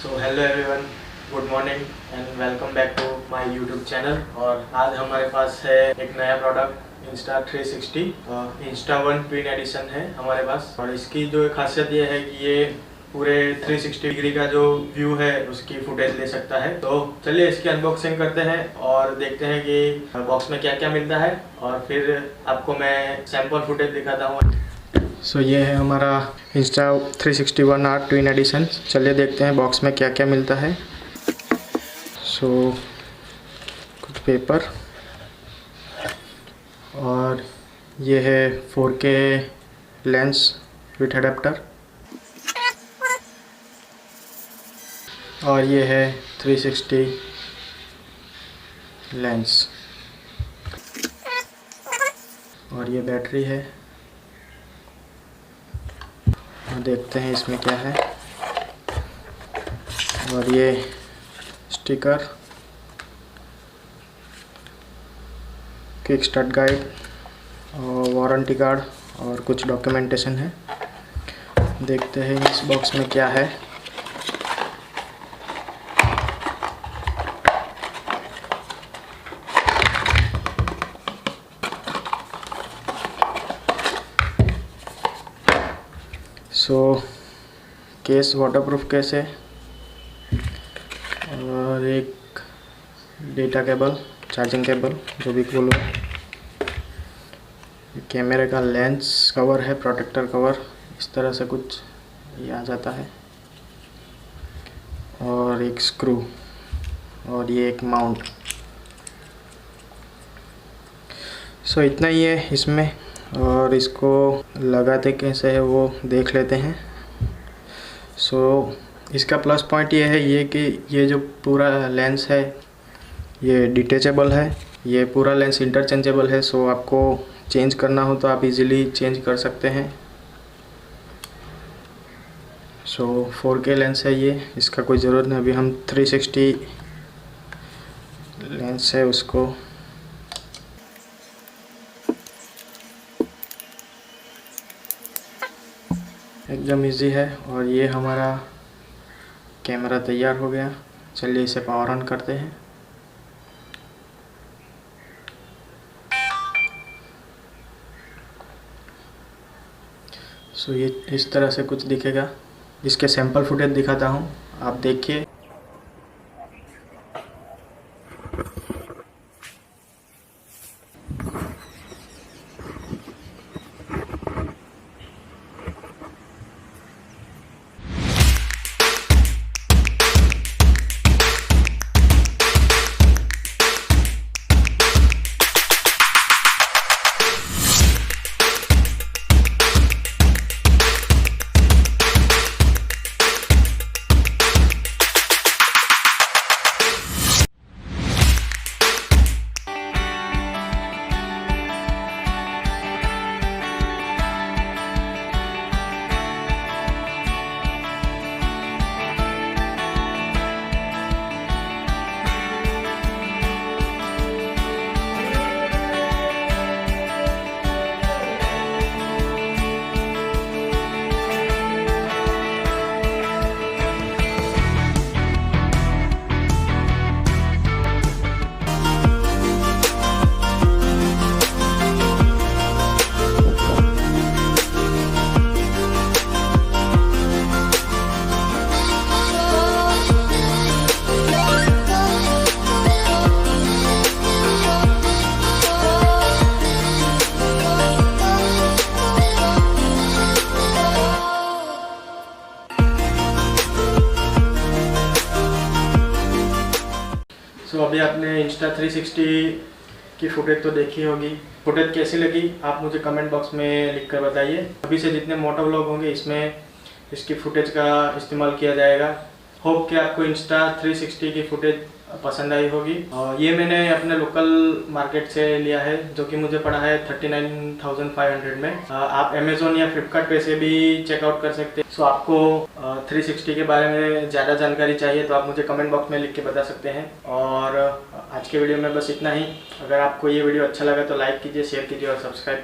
So hello everyone, good morning and welcome back to my YouTube channel. और आज हमारे पास है एक नया product Insta 360 Insta 1 twin edition है हमारे पास। और इसकी जो खासियत ये है कि ये पूरे 360 डिग्री का जो व्यू है उसकी फुटेज ले सकता है। तो चलिए इसकी अनबॉक्सिंग करते हैं और देखते हैं कि बॉक्स में क्या क्या मिलता है, और फिर आपको मैं सैम्पल फुटेज दिखाता हूँ। सो ये है हमारा इंस्टा 360 ट्विन एडिशन। चलिए देखते हैं बॉक्स में क्या क्या मिलता है। सो कुछ पेपर, और ये है 4K लेंस विथ एडेप्टर, और ये है 360 लेंस, और ये बैटरी है। और देखते हैं इसमें क्या है। और ये स्टिकर, किक स्टार्ट गाइड और वारंटी कार्ड और कुछ डॉक्यूमेंटेशन है। देखते हैं इस बॉक्स में क्या है। सो केस वाटरप्रूफ केस है, और एक डेटा केबल, चार्जिंग केबल जो भी बोलो। कैमरे का लेंस कवर है, प्रोटेक्टर कवर, इस तरह से कुछ ये आ जाता है। और एक स्क्रू, और ये एक माउंट। सो इतना ही है इसमें, और इसको लगाते कैसे है वो देख लेते हैं। सो इसका प्लस पॉइंट ये है कि ये जो पूरा लेंस है ये डिटेचेबल है, ये पूरा लेंस इंटरचेंजेबल है। सो आपको चेंज करना हो तो आप इजीली चेंज कर सकते हैं। सो 4K लेंस है ये, इसका कोई ज़रूरत नहीं। अभी हम 360 लेंस है उसको एकदम इजी है। और ये हमारा कैमरा तैयार हो गया। चलिए इसे पावर ऑन करते हैं। सो ये इस तरह से कुछ दिखेगा। इसके सैंपल फुटेज दिखाता हूँ, आप देखिए। सो अभी आपने इंस्टा 360 की फुटेज तो देखी होगी। फुटेज कैसी लगी आप मुझे कमेंट बॉक्स में लिखकर बताइए। अभी से जितने मोटो व्लॉग होंगे इसमें इसकी फुटेज का इस्तेमाल किया जाएगा। होप कि आपको इंस्टा 360 की फुटेज पसंद आई होगी। और ये मैंने अपने लोकल मार्केट से लिया है, जो कि मुझे पड़ा है 39,500 में। आप अमेजोन या फ्लिपकार्ट पे से भी चेकआउट कर सकते हैं। सो आपको 360 के बारे में ज़्यादा जानकारी चाहिए तो आप मुझे कमेंट बॉक्स में लिख के बता सकते हैं। और आज के वीडियो में बस इतना ही। अगर आपको ये वीडियो अच्छा लगा तो लाइक कीजिए, शेयर कीजिए और सब्सक्राइब कीजिए।